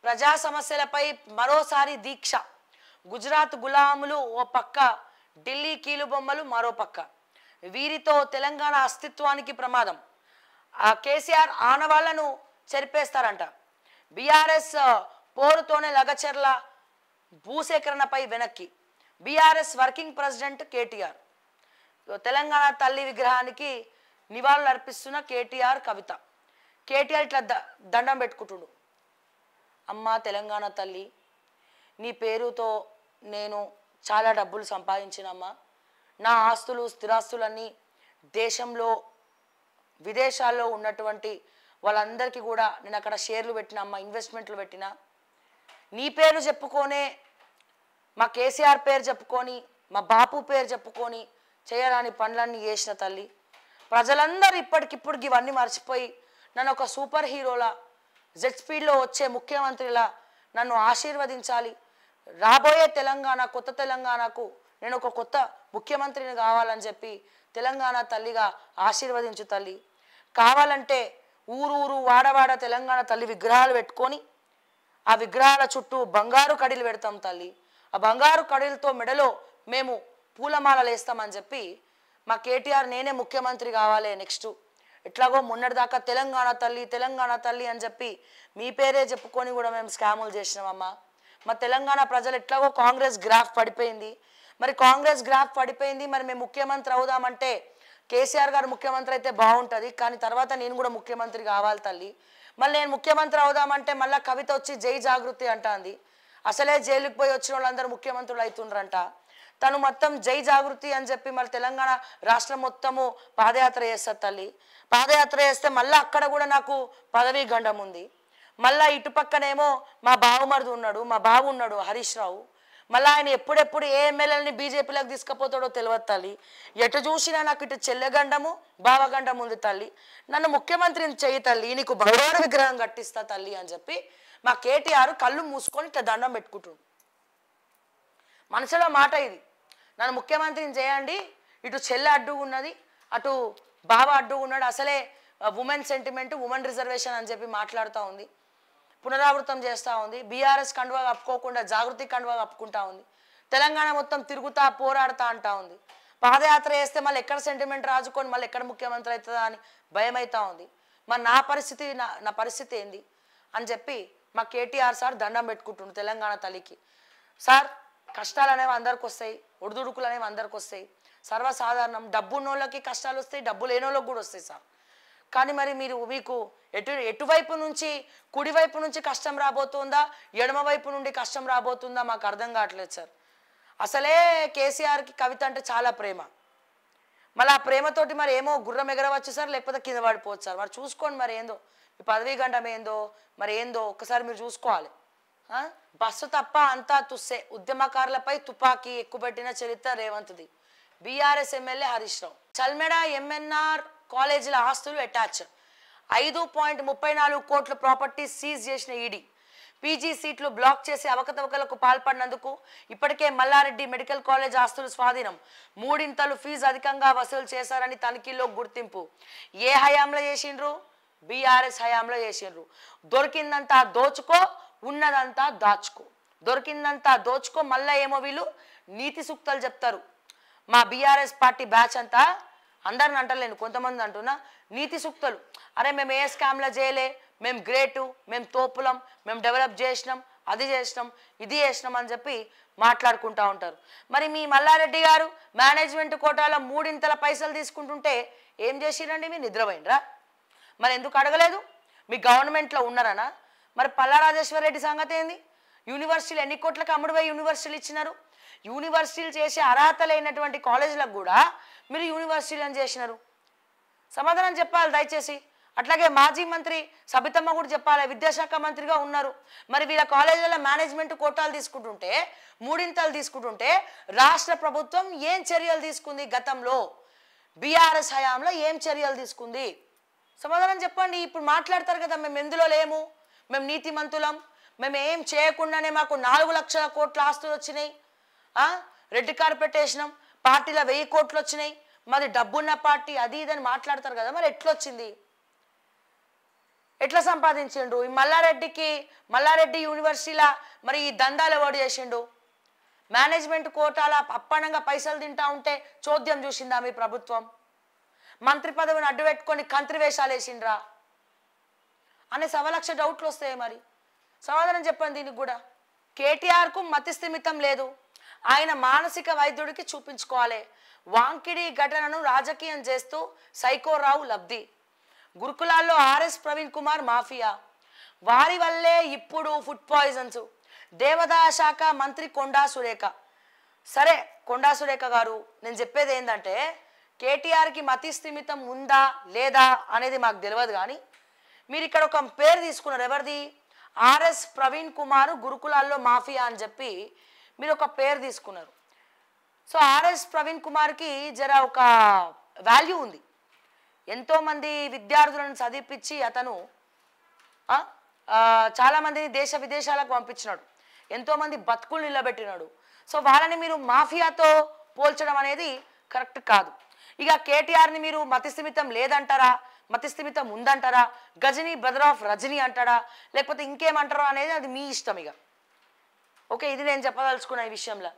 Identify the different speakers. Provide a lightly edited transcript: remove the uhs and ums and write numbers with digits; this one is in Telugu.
Speaker 1: ప్రజా సమస్యలపై మరోసారి దీక్ష. గుజరాత్ గులాములు ఓ పక్క, ఢిల్లీ కీలుబొమ్మలు మరో పక్క. వీరితో తెలంగాణ అస్తిత్వానికి ప్రమాదం. కేసీఆర్ ఆనవాళ్లను చెరిపేస్తారంట. బీఆర్ఎస్ పోరుతోనే లగచర్ల భూసేకరణపై వెనక్కి. BRS working president KTR. Telangana తల్లి విగ్రహానికి నివాళులు అర్పిస్తున్న కేటీఆర్, కవిత. కేటీఆర్ ఇట్లా దండం పెట్టుకుంటుడు. అమ్మ తెలంగాణ తల్లి, నీ పేరుతో నేను చాలా డబ్బులు సంపాదించినమ్మా. నా ఆస్తులు స్థిరాస్తులన్నీ దేశంలో విదేశాల్లో ఉన్నటువంటి వాళ్ళందరికీ కూడా నేను అక్కడ షేర్లు పెట్టినమ్మా, ఇన్వెస్ట్మెంట్లు పెట్టినా. నీ పేరు చెప్పుకొనే, మా కేసీఆర్ పేరు చెప్పుకొని, మా బాపు పేరు చెప్పుకొని చేయరాని పనులన్నీ చేసిన తల్లి. ప్రజలందరూ ఇప్పటికిప్పుడు ఇవన్నీ మర్చిపోయి నన్ను ఒక సూపర్ హీరోలా, జెట్ స్పీడ్లో వచ్చే ముఖ్యమంత్రిలా నన్ను ఆశీర్వదించాలి. రాబోయే తెలంగాణ, కొత్త తెలంగాణకు నేను ఒక కొత్త ముఖ్యమంత్రిని కావాలని చెప్పి తెలంగాణ తల్లిగా ఆశీర్వదించు తల్లి. కావాలంటే ఊరూరు వాడవాడ తెలంగాణ తల్లి విగ్రహాలు పెట్టుకొని ఆ విగ్రహాల చుట్టూ బంగారు కడీలు పెడతాం తల్లి. ఆ బంగారు కడీలతో మెడలో మేము పూలమాలలు వేస్తామని చెప్పి మా కేటీఆర్ నేనే ముఖ్యమంత్రి కావాలి నెక్స్ట్. ఎట్లాగో మొన్నటిదాకా తెలంగాణ తల్లి తెలంగాణ తల్లి అని చెప్పి మీ పేరే చెప్పుకొని కూడా మేము స్కాములు చేసినామమ్మా. మా తెలంగాణ ప్రజలు ఎట్లాగో కాంగ్రెస్ గ్రాఫ్ పడిపోయింది. మరి కాంగ్రెస్ గ్రాఫ్ పడిపోయింది, మరి మేము ముఖ్యమంత్రి అవుదామంటే కేసీఆర్ గారు ముఖ్యమంత్రి అయితే బాగుంటుంది, కానీ తర్వాత నేను కూడా ముఖ్యమంత్రి కావాలి తల్లి. మళ్ళీ నేను ముఖ్యమంత్రి అవుదామంటే మళ్ళీ కవిత వచ్చి జై జాగృతి అంటుంది. అసలే జైలుకి పోయి వచ్చిన వాళ్ళందరూ ముఖ్యమంత్రులు అవుతుండ్రంట. తను మొత్తం జై జాగృతి అని చెప్పి మళ్ళీ తెలంగాణ రాష్ట్రం మొత్తము పాదయాత్ర చేస్తారు తల్లి. పాదయాత్ర చేస్తే మళ్ళీ అక్కడ కూడా నాకు పదవీ గండం ఉంది. మళ్ళీ ఇటుపక్కనేమో మా బావమరిది ఉన్నాడు, మా బావు ఉన్నాడు హరీష్ రావు. మళ్ళీ ఆయన ఎప్పుడెప్పుడు ఏ ఎమ్మెల్యేలని బీజేపీలోకి తీసుకుపోతాడో తెలియదు తల్లి. ఎటు చూసినా నాకు ఇటు చెల్లెగండము బావగండం ఉంది తల్లి. నన్ను ముఖ్యమంత్రిని చెయ్యి తల్లి, నీకు బంగారు విగ్రహం కట్టిస్తా తల్లి అని చెప్పి మా కేటీఆర్ కళ్ళు మూసుకొని ఇట్లా దండం పెట్టుకుంటుండు. మనసులో మాట ఇది, నన్ను ముఖ్యమంత్రిని చేయండి, ఇటు చెల్లె అడ్డుగా ఉన్నది, అటు బావ అడ్డుగా ఉన్నాడు, అసలే ఉమెన్ సెంటిమెంట్ ఉమెన్ రిజర్వేషన్ అని చెప్పి మాట్లాడుతూ ఉంది, పునరావృతం చేస్తూ ఉంది. బీఆర్ఎస్ కండువా కప్పుకోకుండా జాగృతి కండువా కప్పుకుంటా ఉంది. తెలంగాణ మొత్తం తిరుగుతా పోరాడుతూ అంటా ఉంది. పాదయాత్ర చేస్తే మళ్ళీ ఎక్కడ సెంటిమెంట్ రాజుకొని మళ్ళీ ఎక్కడ ముఖ్యమంత్రి అవుతుందా అని భయం అవుతూ ఉంది. మరి నా పరిస్థితి ఏంది అని చెప్పి మా కేటీఆర్ సార్ దండం పెట్టుకుంటుండు తెలంగాణ తల్లికి. సార్ కష్టాలు అనేవి అందరికి వస్తాయి, ఒడిదుడుకులు అనేవి అందరికి వస్తాయి, సర్వసాధారణం. డబ్బు ఉన్నోళ్ళకి కష్టాలు వస్తాయి, డబ్బు లేని వాళ్ళకి కూడా వస్తాయి సార్. కానీ మరి మీకు ఎటువైపు నుంచి, కుడివైపు నుంచి కష్టం రాబోతుందా, ఎడమ వైపు నుండి కష్టం రాబోతుందా మాకు అర్థం కావట్లేదు సార్. అసలే కేసీఆర్కి కవిత అంటే చాలా ప్రేమ. మళ్ళీ ఆ ప్రేమతోటి మరి ఏమో గుర్రం ఎగరవచ్చు సార్, లేకపోతే కింద పడిపోవచ్చు సార్. మరి చూసుకోండి మరి ఏందో ఈ పదవీ గండం ఏందో మరి ఏందో ఒక్కసారి మీరు చూసుకోవాలి. బస్సు తప్ప అంతా తుస్సే. ఉద్యమకారులపై తుపాకీ ఎక్కుపెట్టిన చరిత్ర రేవంత్ది. BRS MLA Harish Rao. Chalmeda MNR కాలేజీల ఆస్తులు అటాచ్. 5.34 కోట్ల ప్రాపర్టీ సీజ్ చేసిన ఈడీ. పీజీ సీట్లు బ్లాక్ చేసి అవకతవకలకు పాల్పడినందుకు ఇప్పటికే మల్లారెడ్డి మెడికల్ కాలేజ్ ఆస్తులు స్వాధీనం. 3 ఇంతలు ఫీజు అధికంగా వసూలు చేశారని తనిఖీల్లో గుర్తింపు. ఏ హయాంలో చేసిండ్రు? బీఆర్ఎస్ హయాంలో చేసిండ్రు. దొరికిందంతా దోచుకో, ఉన్నదంతా దాచుకో. దొరికిందంతా దోచుకో, మళ్ళీ ఏమో వీళ్ళు నీతి సూక్తాలు చెప్తారు. మా బీఆర్ఎస్ పార్టీ బ్యాచ్ అంతా, అందరిని అంటలేను కొంతమంది అంటున్నా, నీతి సూక్తలు. అరే మేము ఏ స్కామ్లో చేయలే, మేము గ్రేటు, మేము తోపులం, మేము డెవలప్ చేసినాం, అది చేసినాం, ఇది చేసినాం అని చెప్పి మాట్లాడుకుంటూ ఉంటారు. మరి మీ మల్లారెడ్డి గారు మేనేజ్మెంట్ కోటాలో 3 ఇంతల పైసలు తీసుకుంటుంటే ఏం చేసిరండి? మీరు నిద్రపోయినరా? మరి ఎందుకు అడగలేదు? మీ గవర్నమెంట్లో ఉన్నారనా? మరి పల్లా రాజేశ్వర్ రెడ్డి సంగతి ఏంది? యూనివర్సిటీలు ఎన్ని కోట్లకు అమ్ముడుపోయి యూనివర్సిటీలు ఇచ్చినారు? యూనివర్సిటీలు చేసే అర్హత లేనటువంటి కాలేజీలకు కూడా మీరు యూనివర్సిటీలను చేసినారు. సమాధానం చెప్పాలి దయచేసి. అట్లాగే మాజీ మంత్రి సబితమ్మ కూడా చెప్పాలి, విద్యాశాఖ మంత్రిగా ఉన్నారు. మరి వీళ్ళ కాలేజీల మేనేజ్మెంట్ కోటాలు తీసుకుంటుంటే, 3 ఇంతలు తీసుకుంటుంటే రాష్ట్ర ప్రభుత్వం ఏం చర్యలు తీసుకుంది? గతంలో బీఆర్ఎస్ హయాంలో ఏం చర్యలు తీసుకుంది? సమాధానం చెప్పండి. ఇప్పుడు మాట్లాడతారు కదా మేము ఎందులో లేము, మేము నీతిమంతులం, మేము ఏం చేయకుండానే మాకు 4 లక్షల కోట్ల ఆస్తులు వచ్చినాయి, రెడ్ కార్పెట్ వేసినాం, పార్టీలో 1000 కోట్లు వచ్చినాయి, మాది డబ్బున్న పార్టీ, అది ఇదని మాట్లాడతారు కదా. మరి ఎట్లొచ్చింది? ఎట్లా సంపాదించిండు? ఈ మల్లారెడ్డి యూనివర్సిటీలా మరి ఈ దందాలు ఎవడు చేసిండు? మేనేజ్మెంట్ కోటాల అప్పనంగా పైసలు తింటా ఉంటే చోద్యం చూసిందా మీ ప్రభుత్వం? మంత్రి పదవిని అడ్డు పెట్టుకొని కంత్రి వేషాలు వేసిండ్రా అనే 1,00,000 డౌట్లు వస్తాయి. మరి సమాధానం చెప్పండి దీనికి కూడా. కేటీఆర్కు మతి స్థిమితం లేదు, ఆయన మానసిక వైద్యుడికి చూపించుకోవాలి. వాంకిడి ఘటనను రాజకీయం చేస్తూ సైకోరావు లబ్ధి. గురుకులాల్లో ఆర్ఎస్ ప్రవీణ్ కుమార్ మాఫియా, వారి వల్లే ఇప్పుడు ఫుడ్ పాయిజన్స్. దేవాదాయ శాఖ మంత్రి కొండా సురేఖ. సరే కొండా సురేఖ గారు, నేను చెప్పేది ఏంటంటే కేటీఆర్కి మతి స్థిమితం ఉందా లేదా అనేది మాకు తెలియదు, కానీ మీరు ఇక్కడ ఒక పేరు తీసుకున్నారు. ఎవరిది? ఆర్ఎస్ ప్రవీణ్ కుమార్ గురుకులాల్లో మాఫియా అని చెప్పి మీరు ఒక పేరు తీసుకున్నారు. సో ఆర్ఎస్ ప్రవీణ్ కుమార్కి జర ఒక వాల్యూ ఉంది. ఎంతోమంది విద్యార్థులను చదివిపించి అతను చాలామందిని దేశ విదేశాలకు పంపించినాడు, ఎంతోమంది బతుకులు నిలబెట్టినాడు. సో వాళ్ళని మీరు మాఫియాతో పోల్చడం అనేది కరెక్ట్ కాదు. ఇక కేటీఆర్ని మీరు మతిస్థిమితం లేదంటారా, మతిస్థిమితం ఉందంటారా, గజనీ బ్రదర్ ఆఫ్ రజనీ అంటారా, లేకపోతే ఇంకేమంటారా అనేది అది మీ ఇష్టం. ఇక ఓకే, ఇది నేను చెప్పదలుచుకున్న ఈ విషయంలో.